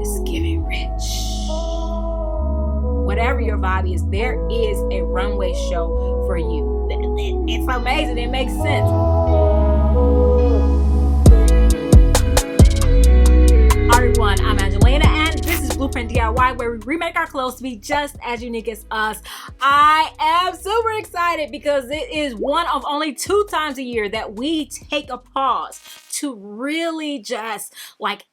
It's giving rich. Whatever your vibe is, there is a runway show for you. It's amazing. It makes sense. Hi everyone, I'm Angelina and this is Blueprint DIY, where we remake our clothes to be just as unique as us. I am super excited because it is one of only 2 times a year that we take a pause to really just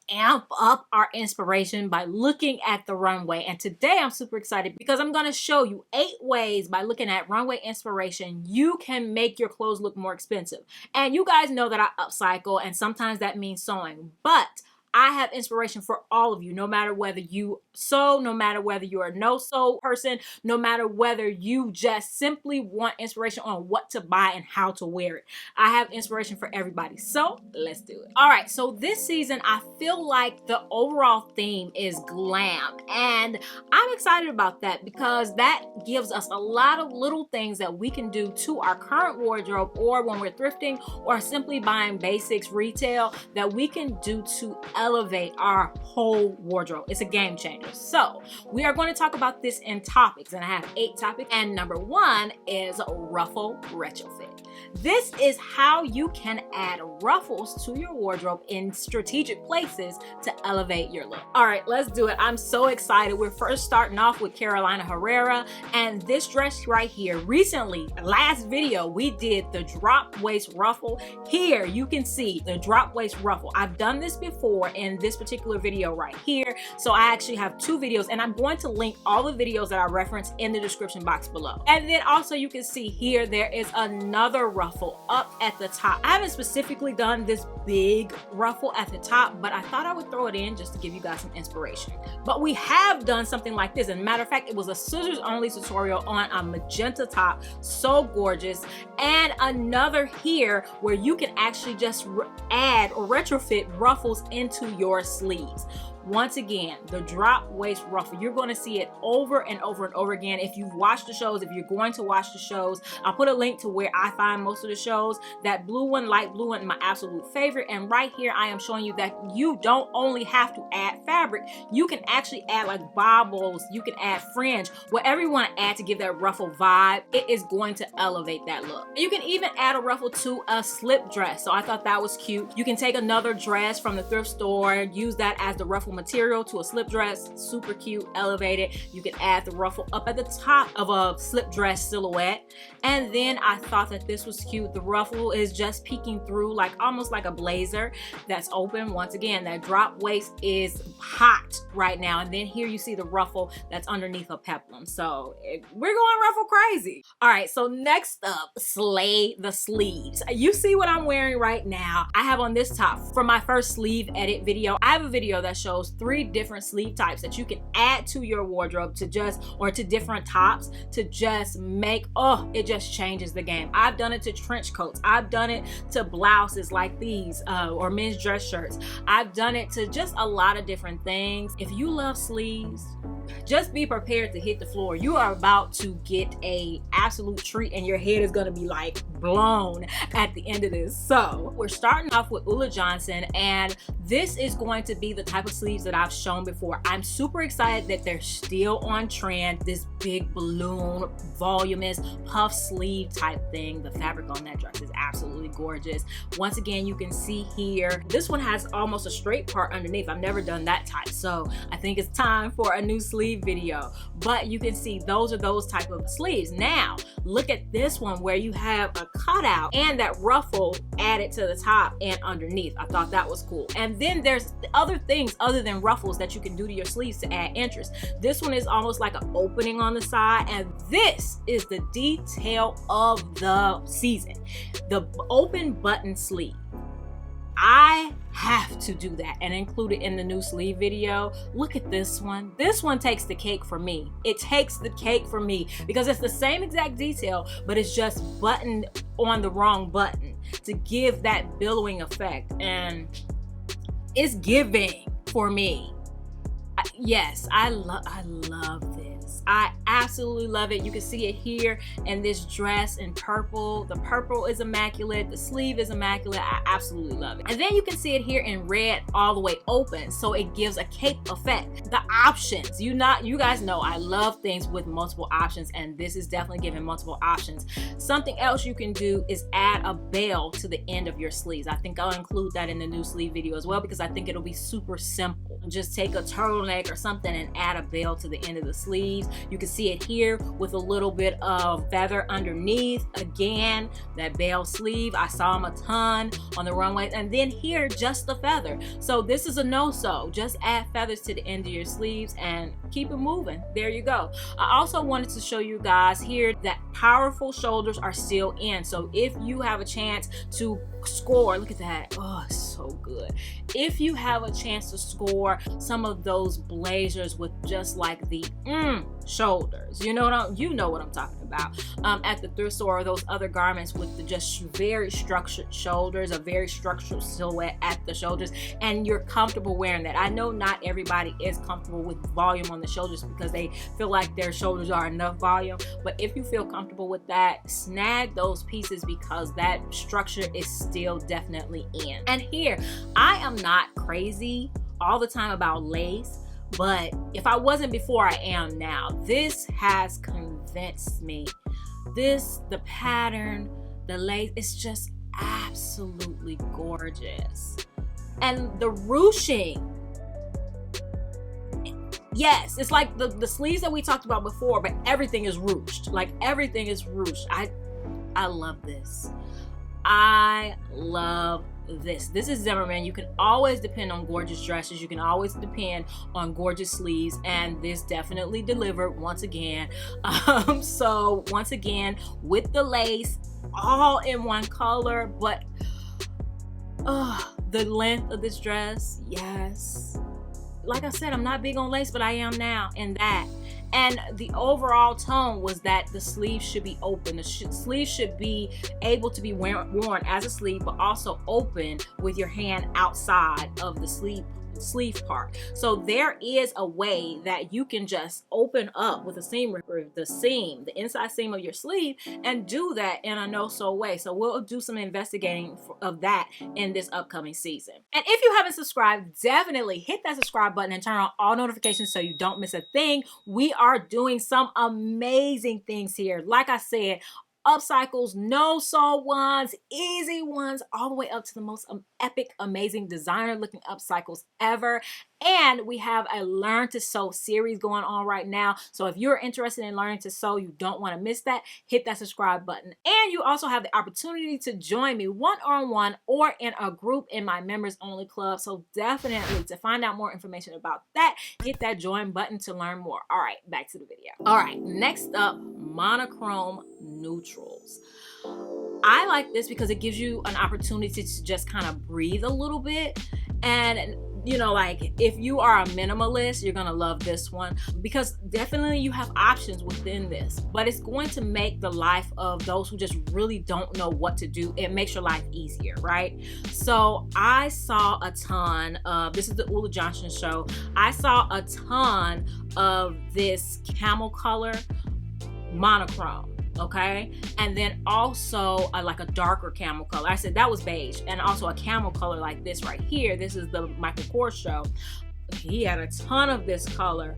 amp up our inspiration by looking at the runway. And today I'm super excited because I'm going to show you 8 ways by looking at runway inspiration you can make your clothes look more expensive. And you guys know that I upcycle, and sometimes that means sewing, but I have inspiration for all of you, no matter whether you sew, no matter whether you're a no-sew person, no matter whether you just simply want inspiration on what to buy and how to wear it. I have inspiration for everybody, so let's do it. All right, so this season, I feel like the overall theme is glam, and I'm excited about that because that gives us a lot of little things that we can do to our current wardrobe, or when we're thrifting or simply buying basics retail, that we can do to elevate our whole wardrobe. It's a game changer. So we are going to talk about this in topics, and I have 8 topics, and number 1 is Ruffle Retrofit. This is how you can add ruffles to your wardrobe in strategic places to elevate your look. All right, let's do it. I'm so excited. We're first starting off with Carolina Herrera, and this dress right here. Recently, last video, we did the drop waist ruffle. Here you can see the drop waist ruffle. I've done this before in this particular video right here, so I actually have 2 videos, and I'm going to link all the videos that I referenced in the description box below. And then also you can see here there is another ruffle up at the top. I haven't specifically done this big ruffle at the top, but I thought I would throw it in just to give you guys some inspiration. But we have done something like this, and matter of fact, it was a scissors only tutorial on a magenta top, so gorgeous, and another here where you can actually just add or retrofit ruffles into your sleeves. Once again, the drop waist ruffle, you're going to see it over and over and over again. If you've watched the shows, if you're going to watch the shows, I'll put a link to where I find most of the shows. That blue one, light blue one, my absolute favorite. And right here, I am showing you that you don't only have to add fabric, you can actually add like bobbles, you can add fringe, whatever you want to add to give that ruffle vibe. It is going to elevate that look. You can even add a ruffle to a slip dress. So I thought that was cute. You can take another dress from the thrift store, use that as the ruffle material to a slip dress. Super cute, elevated. You can add the ruffle up at the top of a slip dress silhouette. And then I thought that this was cute. The ruffle is just peeking through, like almost like a blazer that's open. Once again, that drop waist is hot right now. And then here you see the ruffle that's underneath a peplum. So we're going ruffle crazy. All right, so next up, slay the sleeves. You see what I'm wearing right now. I have on this top from my first sleeve edit video. I have a video that shows 3 different sleeve types that you can add to your wardrobe to just, or to different tops to just make, oh, it just changes the game. I've done it to trench coats. I've done it to blouses like these or men's dress shirts. I've done it to just a lot of different things. If you love sleeves, just be prepared to hit the floor. You are about to get a absolute treat, and your head is going to be like blown at the end of this. So we're starting off with Ulla Johnson, and this is going to be the type of sleeves that I've shown before. I'm super excited that they're still on trend. This big balloon, voluminous puff sleeve type thing. The fabric on that dress is absolutely gorgeous. Once again, you can see here, this one has almost a straight part underneath. I've never done that type, so I think it's time for a new sleeve video. But you can see those are those type of sleeves. Now look at this one where you have a cutout and that ruffle added to the top and underneath. I thought that was cool. And then there's other things other than ruffles that you can do to your sleeves to add interest. This one is almost like an opening on the side, and this is the detail of the season, the open button sleeve. I have to do that and include it in the new sleeve video. Look at this one. This one takes the cake for me. It takes the cake for me because it's the same exact detail, but it's just buttoned on the wrong button to give that billowing effect, and it's giving for me. Yes, I love this. Yes, I absolutely love it. You can see it here in this dress in purple. The purple is immaculate. The sleeve is immaculate. I absolutely love it. And then you can see it here in red all the way open, so it gives a cape effect. The options, you guys know I love things with multiple options, and this is definitely giving multiple options. Something else you can do is add a bell to the end of your sleeves. I think I'll include that in the new sleeve video as well, because I think it'll be super simple. Just take a turtleneck or something and add a bell to the end of the sleeves. You can see it here with a little bit of feather underneath. Again, that bell sleeve, I saw them a ton on the runway. And then here, just the feather. So this is a no-sew. Just add feathers to the end of your sleeves and keep it moving. There you go. I also wanted to show you guys here that powerful shoulders are still in. So if you have a chance to score, look at that. Oh, it's so good. If you have a chance to score some of those blazers with just like the shoulders, you know what I'm talking about, at the thrift store, or those other garments with the just very structured shoulders, a very structured silhouette at the shoulders, and you're comfortable wearing that. I know not everybody is comfortable with volume on the shoulders because they feel like their shoulders are enough volume, but if you feel comfortable with that, snag those pieces because that structure is still definitely in. And here, I am not crazy all the time about lace, but if I wasn't before, I am now. This has convinced me. The pattern, the lace, it's just absolutely gorgeous. And the ruching, yes, it's like the sleeves that we talked about before, but everything is ruched. Like everything is ruched. I love this. I love this. This is Zimmerman. You can always depend on gorgeous dresses. You can always depend on gorgeous sleeves, and this definitely delivered once again. So once again, with the lace, all in one color, but the length of this dress, yes. Like I said, I'm not big on lace, but I am now in that. And the overall tone was that the sleeve should be open. The sleeve should be able to be worn as a sleeve, but also open with your hand outside of the sleeve part. So there is a way that you can just open up with a seam ripper, the inside seam of your sleeve, and do that in a no-sew way. So we'll do some investigating of that in this upcoming season. And if you haven't subscribed, definitely hit that subscribe button and turn on all notifications so you don't miss a thing. We are doing some amazing things here. Like I said, upcycles, no-sew ones, easy ones, all the way up to the most epic, amazing designer looking upcycles ever. And we have a Learn to Sew series going on right now. So if you're interested in learning to sew, you don't want to miss that, hit that subscribe button. And you also have the opportunity to join me one-on-one or in a group in my members only club. So definitely, to find out more information about that, hit that join button to learn more. All right, back to the video. All right, next up, monochrome neutrals. I like this because it gives you an opportunity to just kind of breathe a little bit. And you know, like if you are a minimalist, you're gonna love this one because definitely you have options within this, but it's going to make the life of those who just really don't know what to do, it makes your life easier, right? So I saw a ton of, this is the Ula Johnson show, I saw a ton of this camel color monochrome. Okay, and then also like a darker camel color. I said that was beige, and also a camel color like this right here. This is the Michael Kors show. He had a ton of this color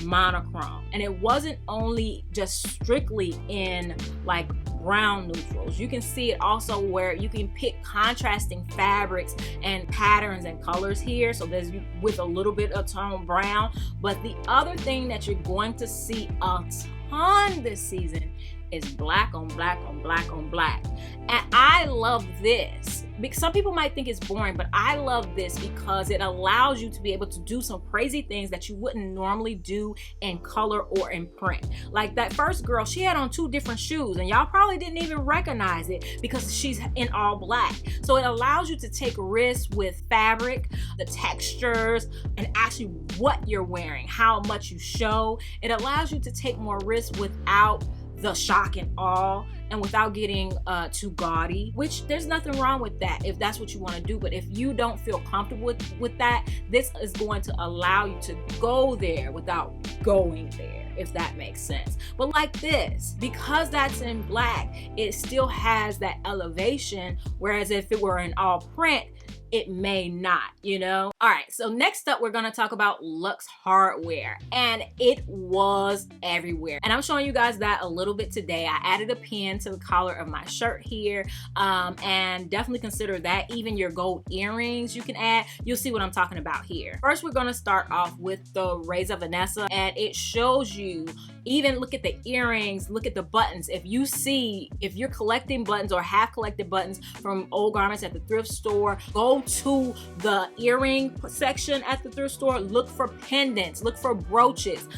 monochrome, and it wasn't only just strictly in like brown neutrals. You can see it also where you can pick contrasting fabrics and patterns and colors here. So there's with a little bit of tone brown. But the other thing that you're going to see a ton this season is black on black on black on black. And I love this. Some people might think it's boring, but I love this because it allows you to be able to do some crazy things that you wouldn't normally do in color or in print. Like that first girl, she had on 2 different shoes, and y'all probably didn't even recognize it because she's in all black. So it allows you to take risks with fabric, the textures, and actually what you're wearing, how much you show. It allows you to take more risks without the shock and awe and without getting too gaudy, which there's nothing wrong with that if that's what you want to do. But if you don't feel comfortable with that, this is going to allow you to go there without going there, if that makes sense. But like this, because that's in black, it still has that elevation, whereas if it were in all print, it may not, you know? All right, so next up, we're gonna talk about Luxe Hardware, and it was everywhere. And I'm showing you guys that a little bit today. I added a pin to the collar of my shirt here, and definitely consider that. Even your gold earrings you can add. You'll see what I'm talking about here. First, we're gonna start off with the Reza Vanessa, and it shows you, even look at the earrings, look at the buttons. If you're collecting buttons or have collected buttons from old garments at the thrift store, go to the earring section at the thrift store, look for pendants, look for brooches.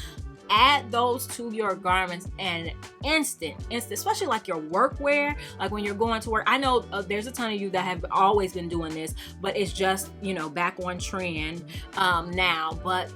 Add those to your garments and instant, especially like your workwear, like when you're going to work. I know there's a ton of you that have always been doing this, but it's just, you know, back on trend now. But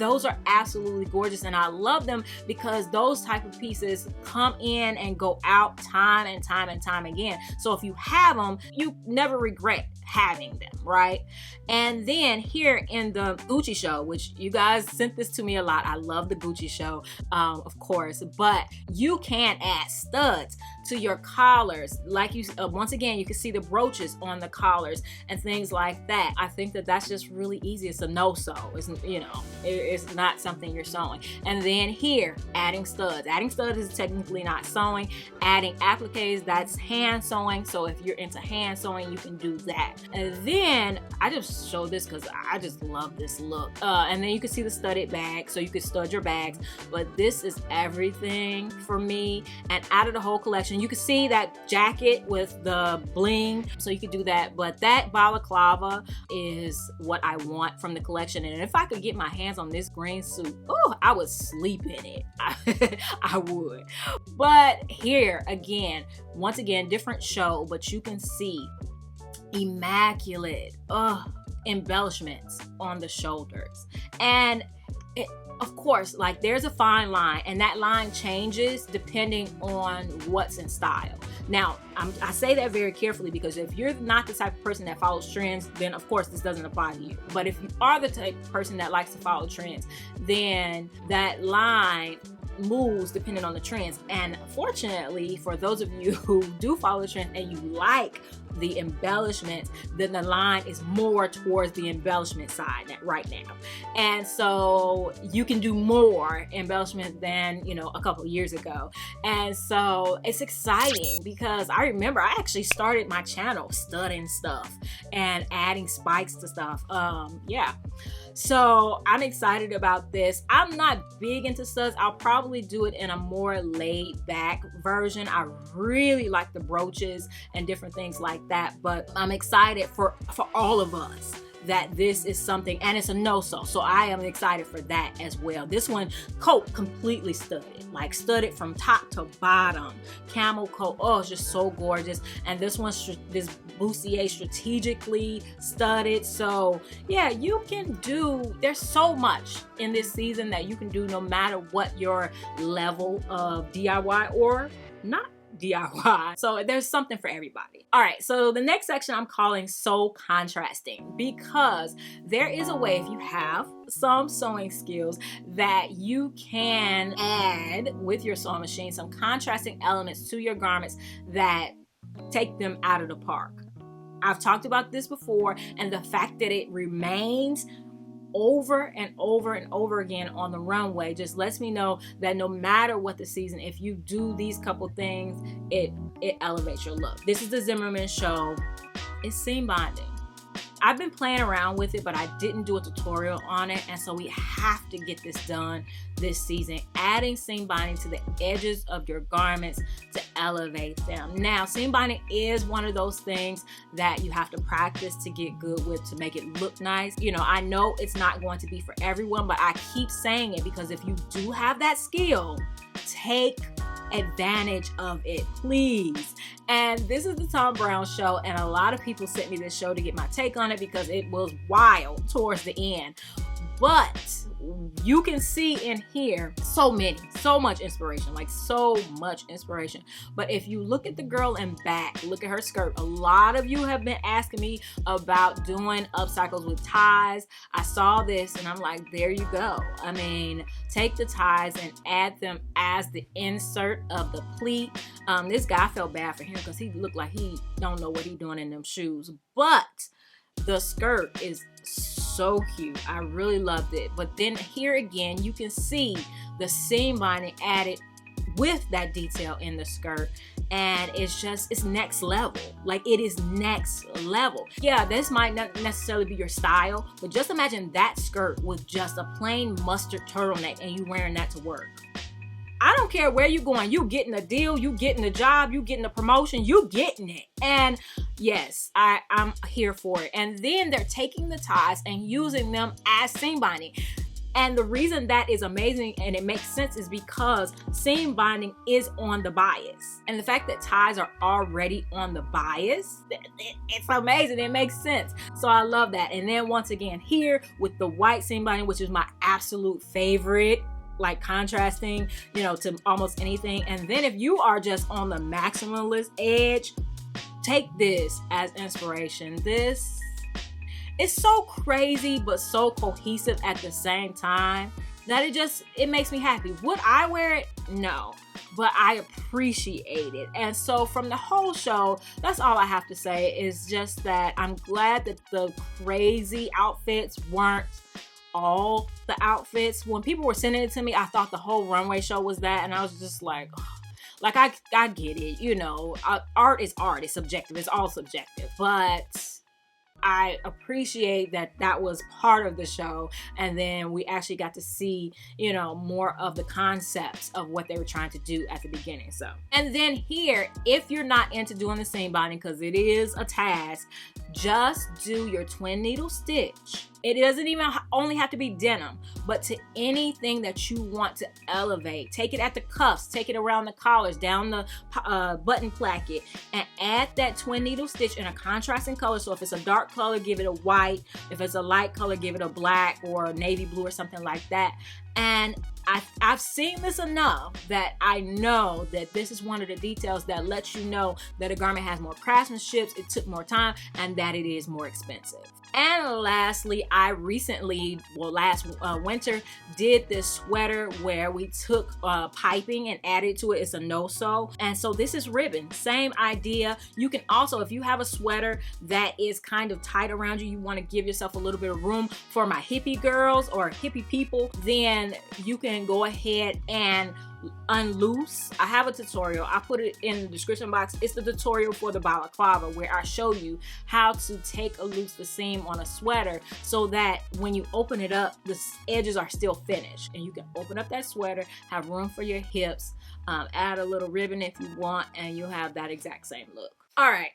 those are absolutely gorgeous, and I love them because those type of pieces come in and go out time and time and time again. So if you have them, you never regret having them, right? And then here in the Gucci show, which you guys sent this to me a lot. I love the Gucci show, of course, but you can add studs to your collars. Like you, once again, you can see the brooches on the collars and things like that. I think that that's just really easy. It's a no-sew. It's, you know, it's not something you're sewing. And then here, adding studs. Adding studs is technically not sewing. Adding appliques, that's hand sewing. So if you're into hand sewing, you can do that. And then I just show this because I just love this look. And then you can see the studded bag, so you can stud your bags. But this is everything for me. And out of the whole collection, you can see that jacket with the bling, so you could do that. But that balaclava is what I want from the collection. And if I could get my hands on this green suit, oh, I would sleep in it. I would. But here again, once again, different show, but you can see immaculate embellishments on the shoulders. And of course, like, there's a fine line, and that line changes depending on what's in style. Now, I say that very carefully, because if you're not the type of person that follows trends, then of course this doesn't apply to you. But if you are the type of person that likes to follow trends, then that line moves depending on the trends. And fortunately, for those of you who do follow the trends and you like the embellishments, then the line is more towards the embellishment side right now. And so you can do more embellishment than, you know, a couple years ago. And so it's exciting, because I remember I actually started my channel studying stuff and adding spikes to stuff. Yeah. So I'm excited about this. I'm not big into studs. I'll probably do it in a more laid back version. I really like the brooches and different things like that, but I'm excited for all of us that this is something, and it's a no-sew, so I am excited for that as well. This one, coat completely studded, like studded from top to bottom. Camel coat, oh, it's just so gorgeous. And this one's this bustier strategically studded. So yeah, you can do, there's so much in this season that you can do, no matter what your level of DIY or not DIY. So there's something for everybody. All right, so the next section I'm calling So Contrasting, because there is a way, if you have some sewing skills, that you can add with your sewing machine some contrasting elements to your garments that take them out of the park. I've talked about this before, and the fact that it remains over and over and over again on the runway just lets me know that no matter what the season, if you do these couple things, it elevates your look. This is the Zimmerman show. It's seam bonding. I've been playing around with it, but I didn't do a tutorial on it, and so we have to get this done this season, adding seam binding to the edges of your garments to elevate them. Now, seam binding is one of those things that you have to practice to get good with, to make it look nice. You know, I know it's not going to be for everyone, but I keep saying it because if you do have that skill, take advantage of it, please. And this is the Tom Brown show, and a lot of people sent me this show to get my take on it because it was wild towards the end. But you can see in here so much inspiration, like so much inspiration. But if you look at the girl in back, look at her skirt. A lot of you have been asking me about doing upcycles with ties. I saw this and I'm like, there you go. I mean, take the ties and add them as the insert of the pleat. This guy, felt bad for him because he looked like he don't know what he doing in them shoes. But the skirt is so cute. I really loved it. But then here again, you can see the seam binding added with that detail in the skirt, and it's next level. Like, it is next level. Yeah, this might not necessarily be your style, but just imagine that skirt with just a plain mustard turtleneck and you wearing that to work. I don't care where you're going, you getting a deal, you getting a job, you getting a promotion, you getting it. And yes, I'm here for it. And then they're taking the ties and using them as seam binding. And the reason that is amazing and it makes sense is because seam binding is on the bias. And the fact that ties are already on the bias, it's amazing. It makes sense. So I love that. And then once again here with the white seam binding, which is my absolute favorite, like contrasting, you know, to almost anything. And then if you are just on the maximalist edge, take this as inspiration. This is so crazy but so cohesive at the same time that it makes me happy. Would I wear it? No, but I appreciate it. And so from the whole show, that's all I have to say, is just that I'm glad that the crazy outfits weren't all the outfits. When people were sending it to me, I thought the whole runway show was that, and I was just like, oh. Like, I get it, you know, art is art, it's subjective, it's all subjective, but I appreciate that that was part of the show, and then we actually got to see, you know, more of the concepts of what they were trying to do at the beginning. So, and then here, if you're not into doing the seam binding, because it is a task, just do your twin needle stitch. It doesn't even only have to be denim, but to anything that you want to elevate. Take it at the cuffs, take it around the collars, down the button placket, and add that twin needle stitch in a contrasting color. So if it's a dark color, give it a white. If it's a light color, give it a black or a navy blue or something like that. And I've seen this enough that I know that this is one of the details that lets you know that a garment has more craftsmanship, it took more time, and that it is more expensive. And lastly, I recently, last winter, did this sweater where we took piping and added to it. It's a no-sew. And so this is ribbon, same idea. You can also, if you have a sweater that is kind of tight around you, you want to give yourself a little bit of room for my hippie girls or hippie people, then you can go ahead and unloose. I have a tutorial. I put it in the description box. It's the tutorial for the balaclava where I show you how to take loose the seam on a sweater so that when you open it up, the edges are still finished. And you can open up that sweater, have room for your hips, add a little ribbon if you want, and you'll have that exact same look. All right.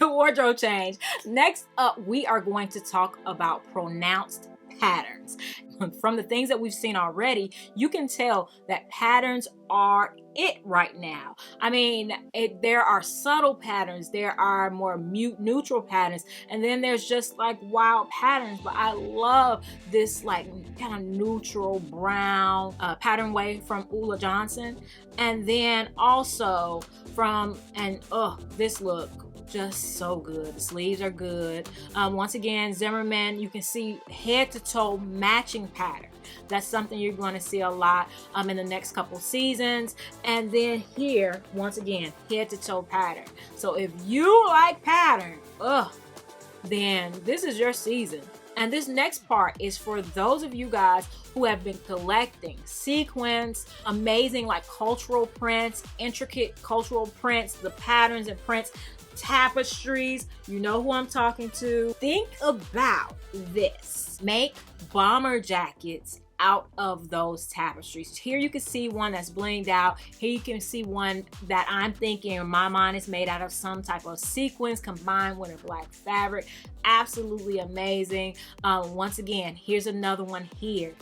Wardrobe change. Next up, we are going to talk about pronounced patterns. From the things that we've seen already, you can tell that patterns are it right now. I mean, there are subtle patterns, there are more neutral patterns, and then there's just like wild patterns. But I love this like kind of neutral brown pattern way from Ulla Johnson, and then also from this look. Just so good. The sleeves are good. Once again, Zimmerman, you can see head to toe matching pattern. That's something you're going to see a lot in the next couple seasons. And then here, once again, head to toe pattern. So if you like pattern, then this is your season. And this next part is for those of you guys who have been collecting sequins, amazing like cultural prints, intricate cultural prints, the patterns and prints, tapestries. You know who I'm talking to. Think about this. Make bomber jackets out of those tapestries. Here you can see one that's blinged out. Here you can see one that I'm thinking in my mind is made out of some type of sequins combined with a black fabric. Absolutely amazing. Once again, here's another one here.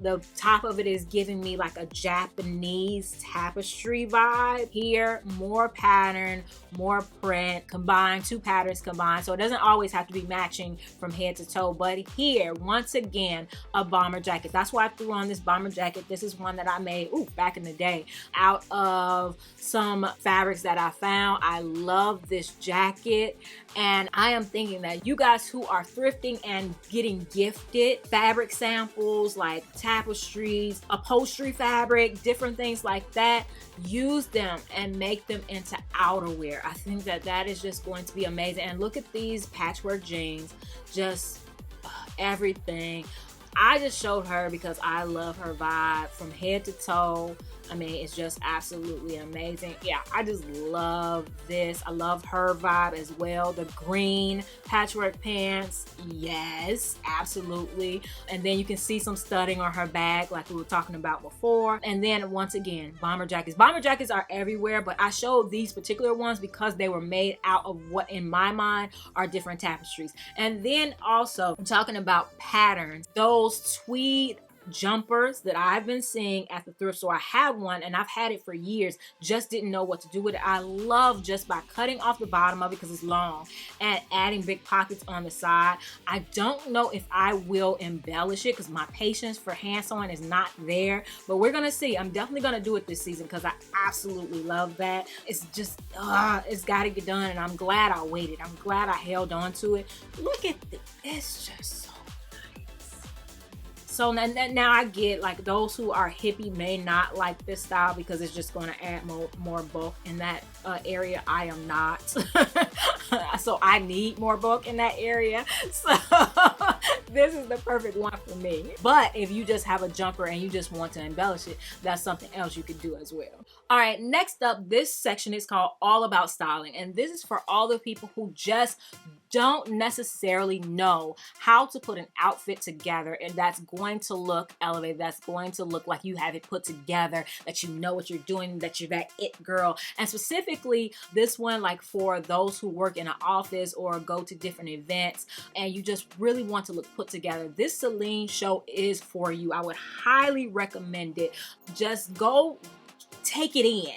The top of it is giving me like a Japanese tapestry vibe. Here, more pattern, more print combined, 2 patterns combined. So it doesn't always have to be matching from head to toe. But here, once again, a bomber jacket. That's why I threw on this bomber jacket. This is one that I made back in the day out of some fabrics that I found. I love this jacket, and I am thinking that you guys who are thrifting and getting gifted fabric samples like tapestries, upholstery fabric, different things like that, use them and make them into outerwear. I think that that is just going to be amazing. And look at these patchwork jeans, just everything. I just showed her because I love her vibe from head to toe. I mean, it's just absolutely amazing. Yeah, I just love this. I love her vibe as well. The green patchwork pants, yes, absolutely. And then you can see some studding on her bag like we were talking about before. And then once again, bomber jackets. Bomber jackets are everywhere, but I showed these particular ones because they were made out of what in my mind are different tapestries. And then also I'm talking about patterns. Those tweed jumpers that I've been seeing at the thrift store. I have one and I've had it for years, just didn't know what to do with it. I love just by cutting off the bottom of it because it's long and adding big pockets on the side. I don't know if I will embellish it because my patience for hand sewing is not there, but we're gonna see. I'm definitely gonna do it this season because I absolutely love that. It's just it's got to get done, and I'm glad I waited. I'm glad I held on to it. Look at this. It's just so So now I get, like, those who are hippie may not like this style because it's just going to add more bulk in that area. I am not. So I need more bulk in that area. So this is the perfect one for me. But if you just have a jumper and you just want to embellish it, that's something else you could do as well. All right, next up, this section is called All About Styling. And this is for all the people who just don't necessarily know how to put an outfit together and that's going to look elevated, that's going to look like you have it put together, that you know what you're doing, that you're that it girl. And specifically this one, like for those who work in an office or go to different events and you just really want to look put together, this Celine show is for you. I would highly recommend it. Just go take it in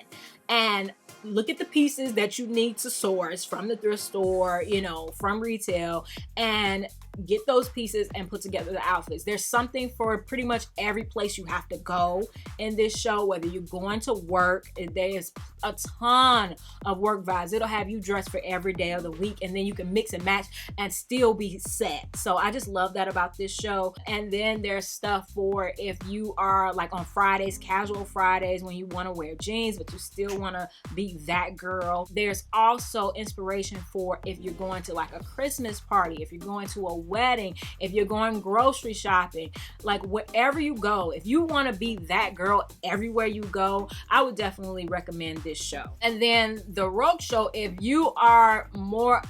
and look at the pieces that you need to source from the thrift store, you know, from retail, and get those pieces and put together the outfits. There's something for pretty much every place you have to go in this show, whether you're going to work. There's a ton of work vibes. It'll have you dressed for every day of the week, and then you can mix and match and still be set. So I just love that about this show. And then there's stuff for if you are like on Fridays, casual Fridays, when you want to wear jeans but you still want to be that girl. There's also inspiration for if you're going to like a Christmas party, if you're going to a wedding, if you're going grocery shopping, like wherever you go, if you want to be that girl everywhere you go, I would definitely recommend this show. And then the Rogue show, if you are more,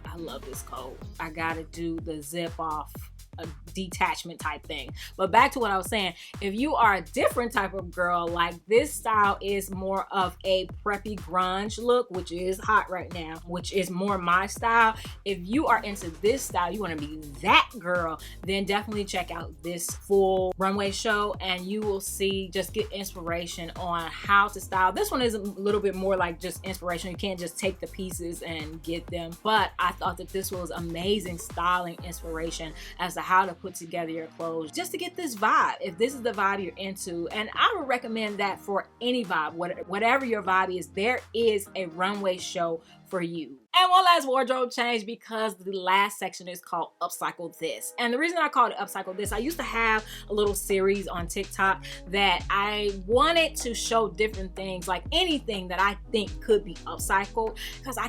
I love this coat. I gotta do the zip off, a detachment type thing. But back to what I was saying, if you are a different type of girl, like this style is more of a preppy grunge look, which is hot right now, which is more my style. If you are into this style, you want to be that girl, then definitely check out this full runway show and you will see, just get inspiration on how to style. This one is a little bit more like just inspiration. You can't just take the pieces and get them, but I thought that this was amazing styling inspiration as to how to put together your clothes just to get this vibe, if this is the vibe you're into. And I would recommend that for any vibe, whatever your vibe is, there is a runway show for you. And one last wardrobe change, because the last section is called Upcycle This. And the reason I called it Upcycle This, I used to have a little series on TikTok that I wanted to show different things, like anything that I think could be upcycled, because I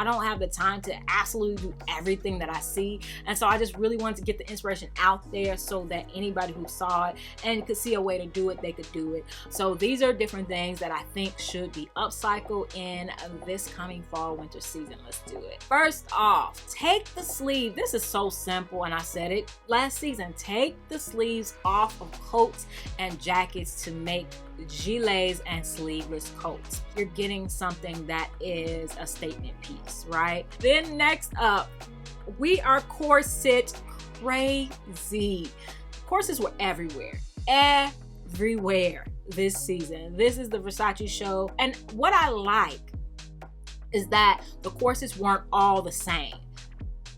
don't have the time to absolutely do everything that I see. And so I just really wanted to get the inspiration out there so that anybody who saw it and could see a way to do it, they could do it. So these are different things that I think should be upcycled in this coming fall winter season. Let's do it. First off, take the sleeve. This is so simple, and I said it last season. Take the sleeves off of coats and jackets to make gilets and sleeveless coats. You're getting something that is a statement piece, right? Then next up, we are corset crazy. Corsets were everywhere. everywhere this season. This is the Versace show. And what I like is that the corsets weren't all the same.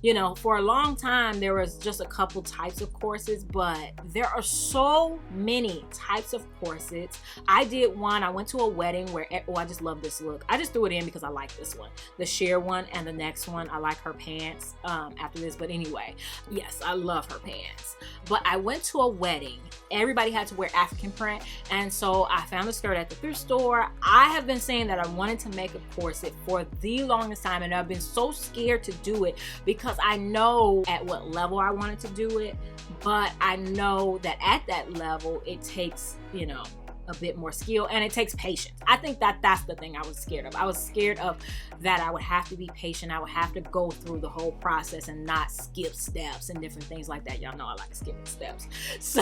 You know, for a long time, there was just a couple types of corsets, but there are so many types of corsets. I did one, I went to a wedding where, oh, I just love this look. I just threw it in because I like this one. The sheer one and the next one, I like her pants after this. But anyway, yes, I love her pants. But I went to a wedding. Everybody had to wear African print. And so I found a skirt at the thrift store. I have been saying that I wanted to make a corset for the longest time, and I've been so scared to do it because I know at what level I wanted to do it, but I know that at that level it takes, you know, a bit more skill and it takes patience. I think that that's the thing I was scared of. I was scared of that I would have to be patient. I would have to go through the whole process and not skip steps and different things like that. Y'all know I like skipping steps. So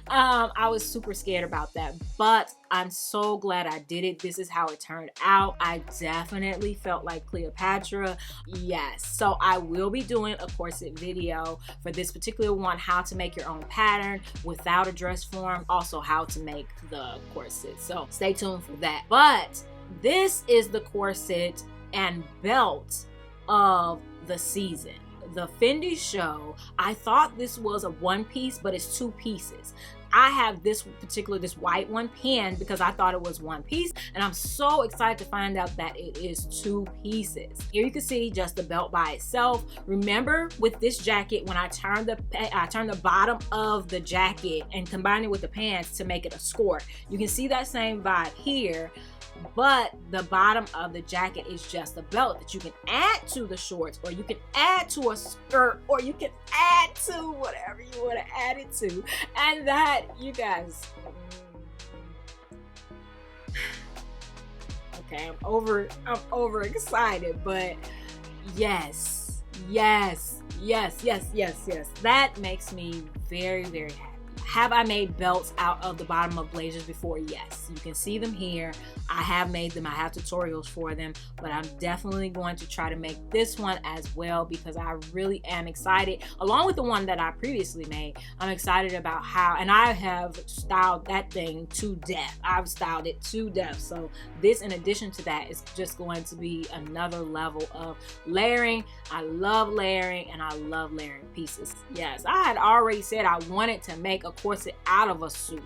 I was super scared about that, but I'm so glad I did it. This is how it turned out. I definitely felt like Cleopatra. Yes. So I will be doing a corset video for this particular one, how to make your own pattern without a dress form, also how to make the corset. So stay tuned for that. But this is the corset and belt of the season. The Fendi show, I thought this was a one piece, but it's two pieces. I have this white one pinned because I thought it was one piece, and I'm so excited to find out that it is two pieces. Here you can see just the belt by itself. Remember with this jacket, when I turned the bottom of the jacket and combined it with the pants to make it a skirt, you can see that same vibe here. But the bottom of the jacket is just a belt that you can add to the shorts, or you can add to a skirt, or you can add to whatever you want to add it to. And that, you guys, okay, I'm over excited, but yes, that makes me very, very happy. Have I made belts out of the bottom of blazers before? Yes, you can see them here. I have made them. I have tutorials for them, but I'm definitely going to try to make this one as well because I really am excited. Along with the one that I previously made, I'm excited about how, and I have styled that thing to death. I've styled it to death. So this, in addition to that, is just going to be another level of layering. I love layering, and I love layering pieces. Yes, I had already said I wanted to make a corset out of a suit,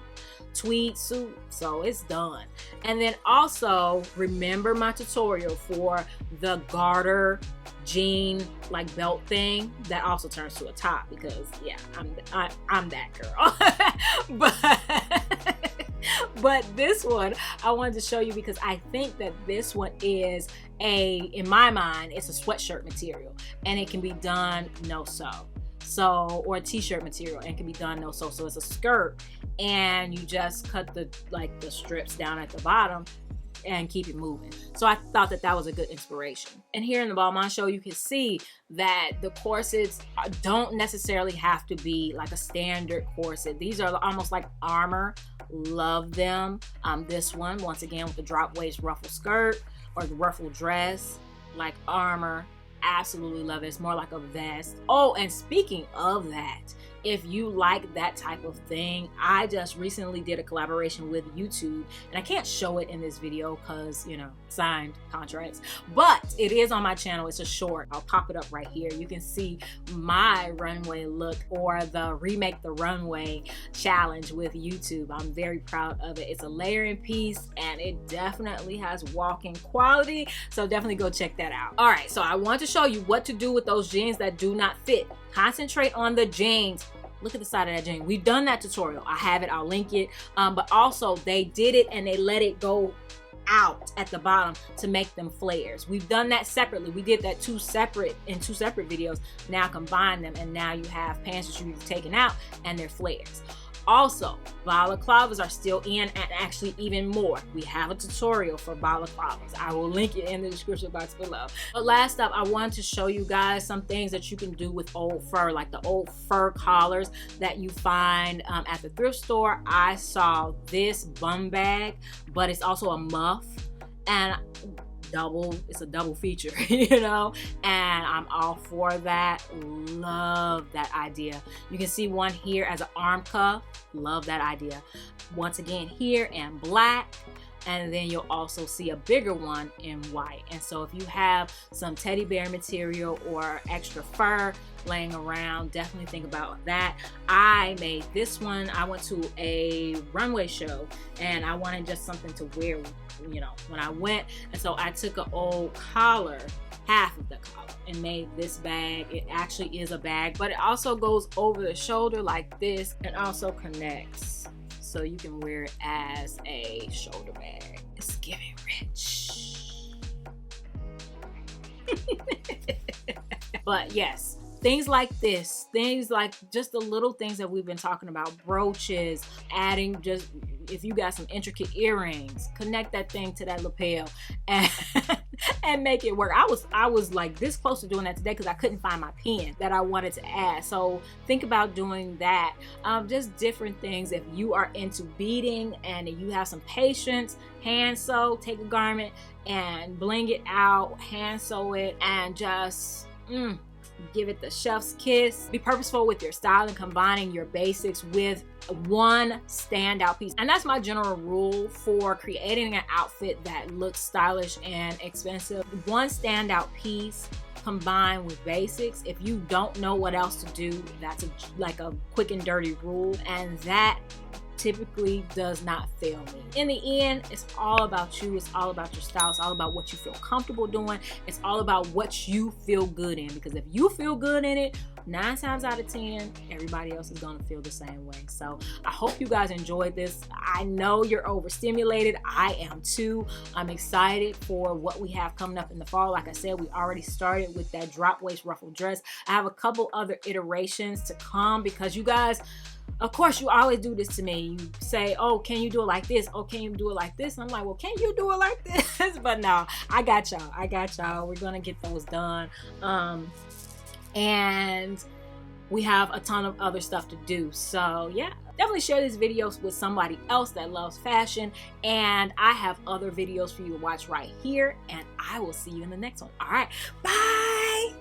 tweed suit, so it's done. And then also remember my tutorial for the garter jean like belt thing that also turns to a top, because yeah, I'm that girl. But this one I wanted to show you because I think that this one is in my mind, it's a sweatshirt material, and it can be done no sew. So, or a t-shirt material, and can be done no sew. So it's a skirt, and you just cut the strips down at the bottom and keep it moving. So I thought that that was a good inspiration. And here in the Balmain show, you can see that the corsets don't necessarily have to be like a standard corset. These are almost like armor. Love them. This one, once again, with the drop waist ruffle skirt or the ruffle dress, like armor. Absolutely love it. It's more like a vest. Oh, and speaking of that, if you like that type of thing, I just recently did a collaboration with YouTube, and I can't show it in this video because, you know, signed contracts, but it is on my channel. It's a short. I'll pop it up right here. You can see my runway look, or the Remake the Runway challenge with YouTube. I'm very proud of it. It's a layering piece, and it definitely has walking quality, so definitely go check that out. All right, so I want to show you what to do with those jeans that do not fit. Concentrate on the jeans. Look at the side of that jean. We've done that tutorial. I have it. I'll link it. But also, they did it and they let it go out at the bottom to make them flares. We've done that separately. We did that in two separate videos. Now combine them, and now you have pants that you've taken out and they're flares. Also, balaclavas are still in, and actually even more. We have a tutorial for balaclavas. I will link it in the description box below. But last up, I wanted to show you guys some things that you can do with old fur, like the old fur collars that you find at the thrift store. I saw this bum bag, but it's also a muff, and it's a double feature, you know, and I'm all for that. Love that idea. You can see one here as an arm cuff. Love that idea. Once again here in black, and then you'll also see a bigger one in white. And so if you have some teddy bear material or extra fur laying around, definitely think about that. I made this one. I went to a runway show and I wanted just something to wear, you know, when I went. And so I took an old collar, half of the collar, and made this bag. It actually is a bag, but it also goes over the shoulder like this and also connects. So you can wear it as a shoulder bag. It's giving rich. But yes, things like this, things like just the little things that we've been talking about, brooches, adding just, if you got some intricate earrings, connect that thing to that lapel and make it work. I was like this close to doing that today because I couldn't find my pen that I wanted to add. So think about doing that. Just different things. If you are into beading and you have some patience, hand sew, take a garment and bling it out, hand sew it, and just give it the chef's kiss. Be purposeful with your style and combining your basics with one standout piece. And that's my general rule for creating an outfit that looks stylish and expensive. One standout piece combined with basics. If you don't know what else to do, that's like a quick and dirty rule, and that typically does not fail me. In the end, it's all about you. It's all about your style. It's all about what you feel comfortable doing. It's all about what you feel good in, because if you feel good in it, 9 times out of 10, everybody else is going to feel the same way. So I hope you guys enjoyed this. I know you're overstimulated. I am too. I'm excited for what we have coming up in the fall. Like I said, we already started with that drop waist ruffle dress. I have a couple other iterations to come because you guys, of course, you always do this to me. You say, oh, can you do it like this? Oh, can you do it like this? And I'm like, well, can you do it like this? But no, I got y'all. I got y'all. We're going to get those done. And we have a ton of other stuff to do. So yeah, definitely share these videos with somebody else that loves fashion. And I have other videos for you to watch right here. And I will see you in the next one. All right, bye.